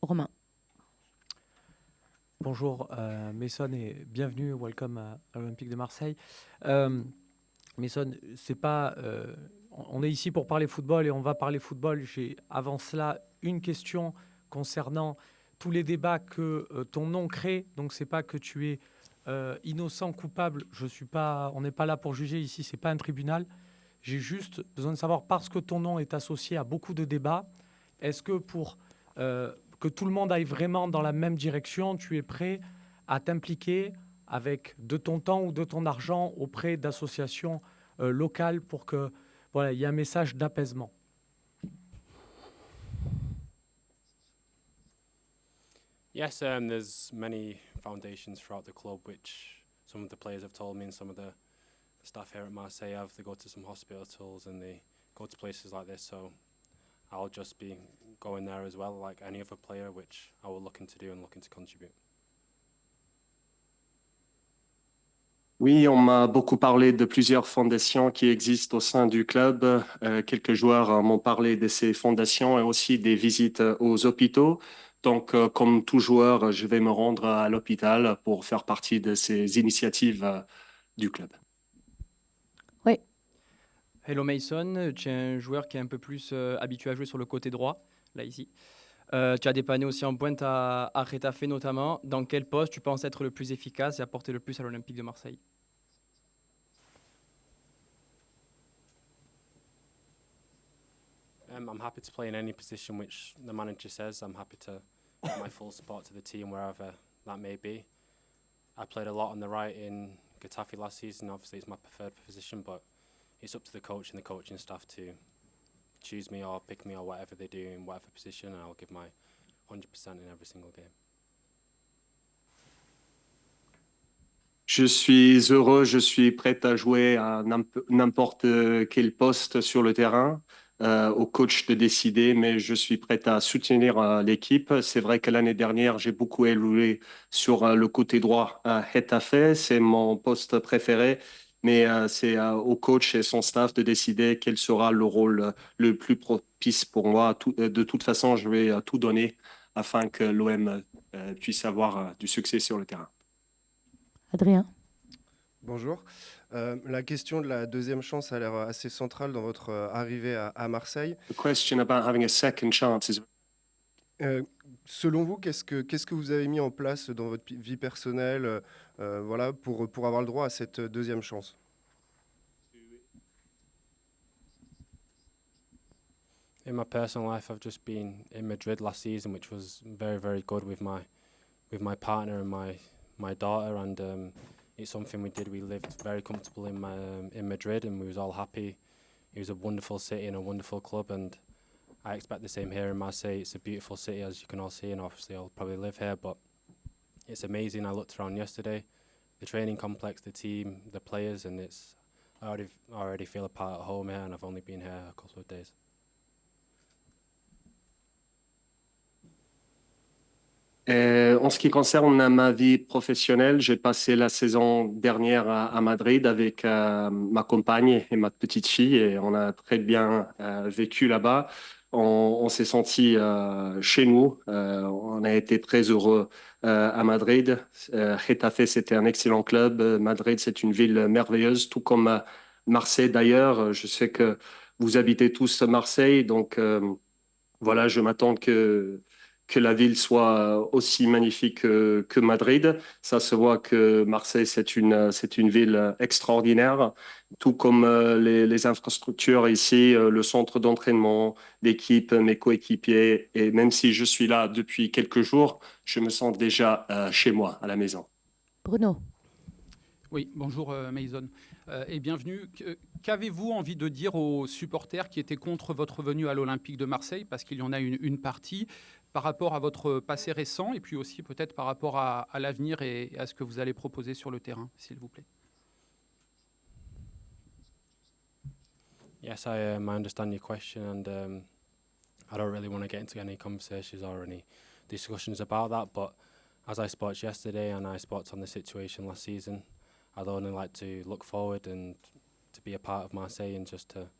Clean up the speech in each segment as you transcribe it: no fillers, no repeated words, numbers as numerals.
Romain. Bonjour Mason et bienvenue, welcome à l'Olympique de Marseille. Mason, c'est pas, on est ici pour parler football et on va parler football. J'ai avant cela une question concernant tous les débats que ton nom crée. Donc c'est pas que tu es innocent, coupable. Je suis pas, on n'est pas là pour juger ici. C'est pas un tribunal. J'ai juste besoin de savoir parce que ton nom est associé à beaucoup de débats. Est-ce que pour que tout le monde aille vraiment dans la même direction, tu es prêt à t'impliquer avec de ton temps ou de ton argent auprès d'associations locales pour que voilà, il y ait un message d'apaisement? Yes, there's many foundations throughout the club, which some of the players have told me, and some of the staff here at Marseille have. They go to some hospitals and they go to places like this. So I'll just be going there as well, like any other player, which I will look into do and looking to contribute. Oui, on m'a beaucoup parlé de plusieurs fondations qui existent au sein du club. Quelques joueurs m'ont parlé de ces fondations et aussi des visites aux hôpitaux. Donc, comme tout joueur, je vais me rendre à l'hôpital pour faire partie de ces initiatives du club. Oui, Hello Mason, tu es un joueur qui est un peu plus habitué à jouer sur le côté droit, là ici. Tu as dépanné aussi en pointe à Getafe notamment. Dans quel poste tu penses être le plus efficace et apporter le plus à l'Olympique de Marseille? I'm happy to play in any position which the manager says. I'm happy to give my full support to the team wherever that may be. I played a lot on the right in Getafe last season. Obviously, it's my preferred position, but it's up to the coach and the coaching staff to choose me or pick me or whatever they do in whatever position, and I'll give my 100% in every single game. Je suis heureux, je suis prêt à jouer à n'importe quel poste sur le terrain, au coach de décider, mais je suis prêt à soutenir l'équipe. C'est vrai que l'année dernière, j'ai beaucoup évolué sur le côté droit à Getafe, c'est mon poste préféré, mais c'est au coach et son staff de décider quel sera le rôle le plus propice pour moi. De toute façon, je vais tout donner afin que l'OM puisse avoir du succès sur le terrain. Adrien. Bonjour. La question de la deuxième chance a l'air assez centrale dans votre arrivée à Marseille. The question about having a second chance is Selon vous, qu'est-ce que vous avez mis en place dans votre vie personnelle voilà, pour avoir le droit à cette deuxième chance? In my personal life, I've just been in Madrid last season, which was very, very good with my partner and my daughter, and it's something we did. We lived very comfortable in Madrid, and we was all happy. It was a wonderful city and a wonderful club, and I expect the same here in Marseille. It's a beautiful city, as you can all see, and obviously I'll probably live here, but it's amazing. I looked around yesterday, the training complex, the team, the players, and I already feel a part at home here, and I've only been here a couple of days. En ce qui concerne ma vie professionnelle, j'ai passé la saison dernière à Madrid avec ma compagne et ma petite fille et on a très bien vécu là-bas. On s'est senti chez nous. On a été très heureux à Madrid. Getafe, c'était un excellent club. Madrid, c'est une ville merveilleuse, tout comme Marseille d'ailleurs. Je sais que vous habitez tous Marseille, donc voilà, je m'attends que la ville soit aussi magnifique que Madrid. Ça se voit que Marseille, c'est une ville extraordinaire, tout comme les infrastructures ici, le centre d'entraînement, l'équipe, mes coéquipiers. Et même si je suis là depuis quelques jours, je me sens déjà chez moi, à la maison. Bruno. Oui, bonjour Mason et bienvenue. Qu'avez-vous envie de dire aux supporters qui étaient contre votre venue à l'Olympique de Marseille, parce qu'il y en a une partie, par rapport à votre passé récent et puis aussi peut-être par rapport à l'avenir et à ce que vous allez proposer sur le terrain, s'il vous plaît? Yes, I understand your question, and I don't really want to get into any conversations or any discussions about that, but as I spoke yesterday and I spoke on the situation last season, I'd only like to look forward and to be a part of Marseille and just to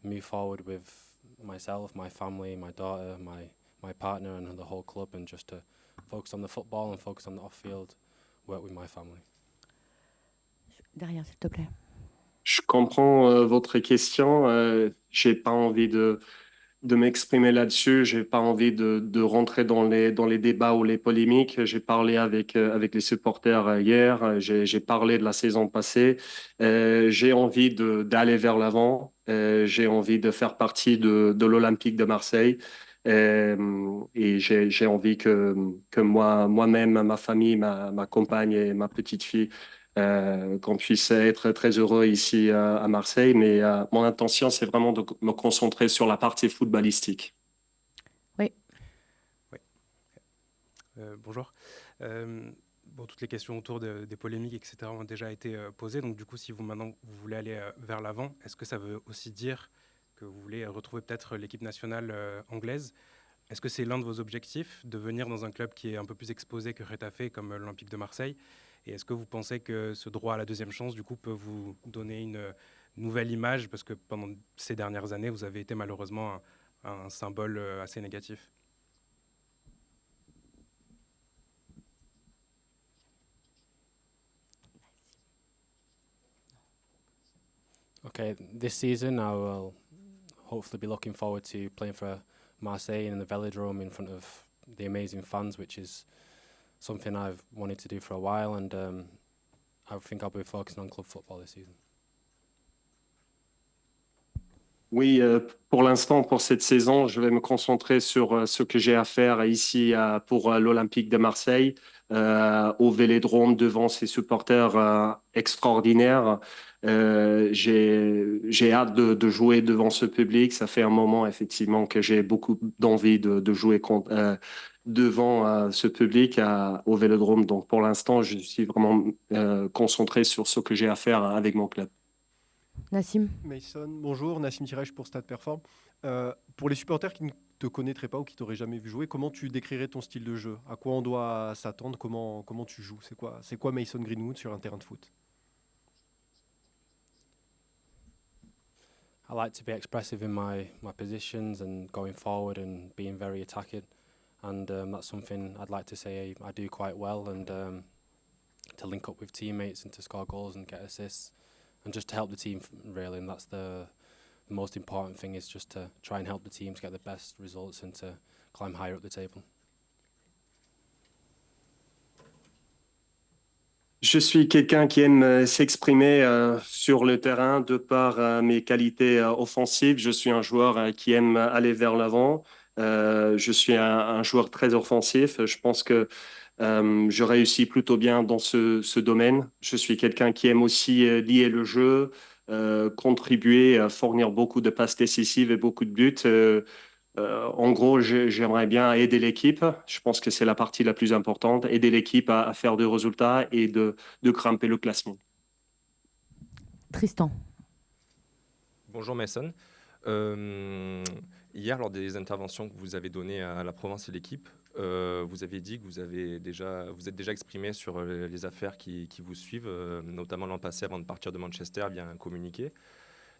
move forward with myself, my family, my daughter, my partner and the whole club, and just to focus on the football and focus on the off-field work with my family. Derrière, s'il te plaît. Je comprends votre question. J'ai pas envie de m'exprimer là-dessus. J'ai pas envie de rentrer dans les débats ou les polémiques. J'ai parlé avec les supporters hier. J'ai parlé de la saison passée. J'ai envie d'aller vers l'avant. J'ai envie de faire partie de l'Olympique de Marseille. Et j'ai envie que moi-même, ma famille, ma compagne et ma petite fille, qu'on puisse être très heureux ici à Marseille. Mais mon intention, c'est vraiment de me concentrer sur la partie footballistique. Oui. Bonjour. Bon, toutes les questions autour des polémiques, etc., ont déjà été posées. Donc, du coup, si maintenant vous voulez aller vers l'avant, est-ce que ça veut aussi dire que vous voulez retrouver peut-être l'équipe nationale anglaise? Est-ce que c'est l'un de vos objectifs de venir dans un club qui est un peu plus exposé que Getafe, comme l'Olympique de Marseille? Et est-ce que vous pensez que ce droit à la deuxième chance, du coup, peut vous donner une nouvelle image? Parce que pendant ces dernières années, vous avez été malheureusement un symbole assez négatif. Okay, this season I will hopefully be looking forward to playing for Marseille in the Velodrome in front of the amazing fans, which is something I've wanted to do for a while, and I think I'll be focusing on club football this season. Oui, pour l'instant, pour cette saison, je vais me concentrer sur ce que j'ai à faire ici pour l'Olympique de Marseille, au Vélodrome devant ses supporters extraordinaires. J'ai hâte de jouer devant ce public. Ça fait un moment, effectivement, que j'ai beaucoup d'envie de jouer devant ce public au Vélodrome. Donc, pour l'instant, je suis vraiment concentré sur ce que j'ai à faire avec mon club. Nassim. Mason, bonjour, Nassim Tirèche pour Stade Perform. Pour les supporters qui ne te connaîtraient pas ou qui t'auraient jamais vu jouer, comment tu décrirais ton style de jeu? À quoi on doit s'attendre? Comment tu joues? C'est quoi Mason Greenwood sur un terrain de foot? I like to be expressive in my positions and going forward and being very attacking, and that's something I'd like to say I do quite well, and to link up with teammates and to score goals and get assists, and just to help the team really. And that's the most important thing, is just to try and help the team to get the best results and to climb higher up the table. Je suis quelqu'un qui aime s'exprimer sur le terrain de par mes qualités offensives. Je suis un joueur qui aime aller vers l'avant. Je suis un joueur très offensif. Je pense que je réussis plutôt bien dans ce domaine. Je suis quelqu'un qui aime aussi lier le jeu, contribuer, fournir beaucoup de passes décisives et beaucoup de buts. En gros, j'aimerais bien aider l'équipe. Je pense que c'est la partie la plus importante, aider l'équipe à faire des résultats et de grimper le classement. Tristan. Bonjour Mason. Hier, lors des interventions que vous avez données à la province et l'équipe, vous avez dit que vous êtes déjà exprimé sur les affaires qui vous suivent, notamment l'an passé avant de partir de Manchester via un communiqué.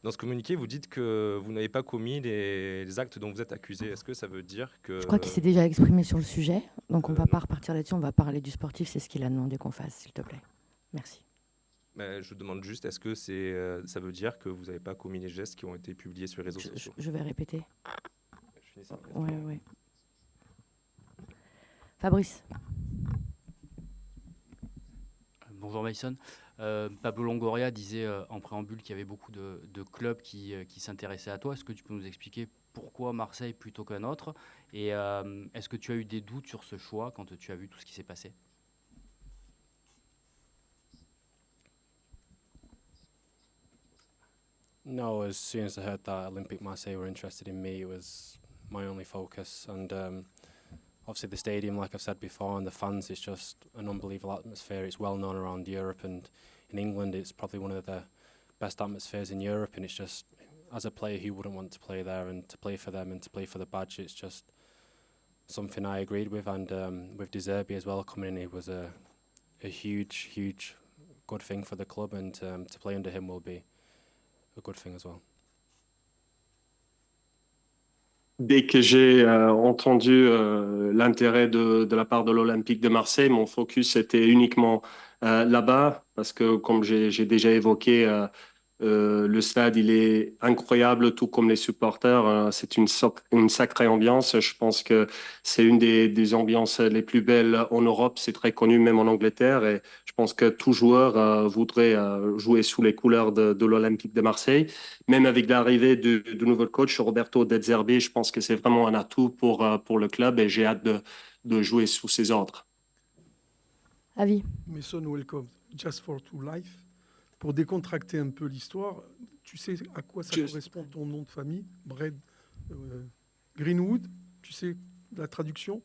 Dans ce communiqué, vous dites que vous n'avez pas commis les actes dont vous êtes accusé. Est-ce que ça veut dire que... Je crois qu'il s'est déjà exprimé sur le sujet, donc on ne va pas repartir là-dessus, on va parler du sportif, c'est ce qu'il a demandé qu'on fasse, s'il te plaît. Merci. Je vous demande juste, est-ce que ça veut dire que vous n'avez pas commis les gestes qui ont été publiés sur les réseaux sociaux? Je vais répéter. Je finis ça. Ouais. Fabrice. Bonjour Mason. Pablo Longoria disait en préambule qu'il y avait beaucoup de clubs qui s'intéressaient à toi. Est-ce que tu peux nous expliquer pourquoi Marseille plutôt qu'un autre? Et est-ce que tu as eu des doutes sur ce choix quand tu as vu tout ce qui s'est passé? No, as soon as I heard that Olympique Marseille were interested in me, it was my only focus. And obviously the stadium, like I've said before, and the fans, it's just an unbelievable atmosphere. It's well known around Europe, and in England it's probably one of the best atmospheres in Europe. And it's just, as a player who wouldn't want to play there, and to play for them and to play for the badge, it's just something I agreed with. And with De Zerbi as well coming in, it was a huge good thing for the club, and to play under him will be a good thing as well. Dès que j'ai entendu l'intérêt de la part de l'Olympique de Marseille, mon focus était uniquement là-bas, parce que comme j'ai déjà évoqué, le stade, il est incroyable, tout comme les supporters. C'est une sacrée ambiance. Je pense que c'est une des ambiances les plus belles en Europe. C'est très connu, même en Angleterre. Et je pense que tout joueur voudrait jouer sous les couleurs de l'Olympique de Marseille. Même avec l'arrivée du nouveau coach, Roberto De Zerbi, je pense que c'est vraiment un atout pour le club et j'ai hâte de jouer sous ses ordres. Avis. Mason, welcome. Just for to life. Pour décontracter un peu l'histoire, tu sais à quoi ça correspond ton nom de famille, Brad Greenwood? Tu sais la traduction?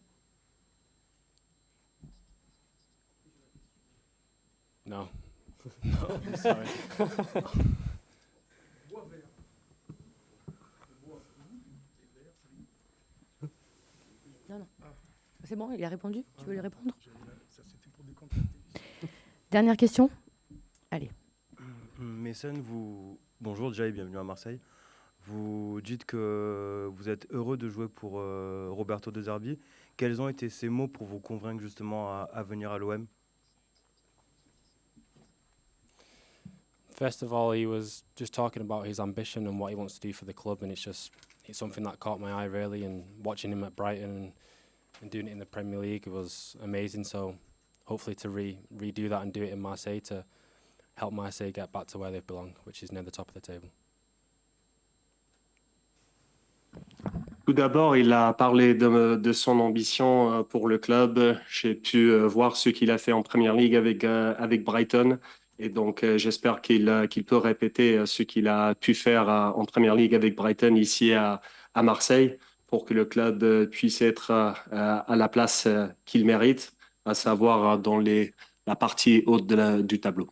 No. No, sorry. Non, non. C'est bon, il a répondu. Tu veux lui répondre? Ça, c'était pour décontracter. Dernière question. Allez. Mason, bonjour déjà et bienvenue à Marseille. Vous dites que vous êtes heureux de jouer pour Roberto De Zerbi. Quels ont été ces mots pour vous convaincre justement à venir à l'OM? First of all, he was just talking about his ambition and what he wants to do for the club, and it's something that caught my eye really. And watching him at Brighton and doing it in the Premier League was amazing. So hopefully to redo that and do it in Marseille to help Marseille get back to where they belong, which is near the top of the table. Tout d'abord, il a parlé de son ambition pour le club. J'ai pu voir ce qu'il a fait en Première Ligue avec Brighton. Et donc, j'espère qu'il peut répéter ce qu'il a pu faire en Première Ligue avec Brighton ici à Marseille pour que le club puisse être à la place qu'il mérite, à savoir dans la partie haute du tableau.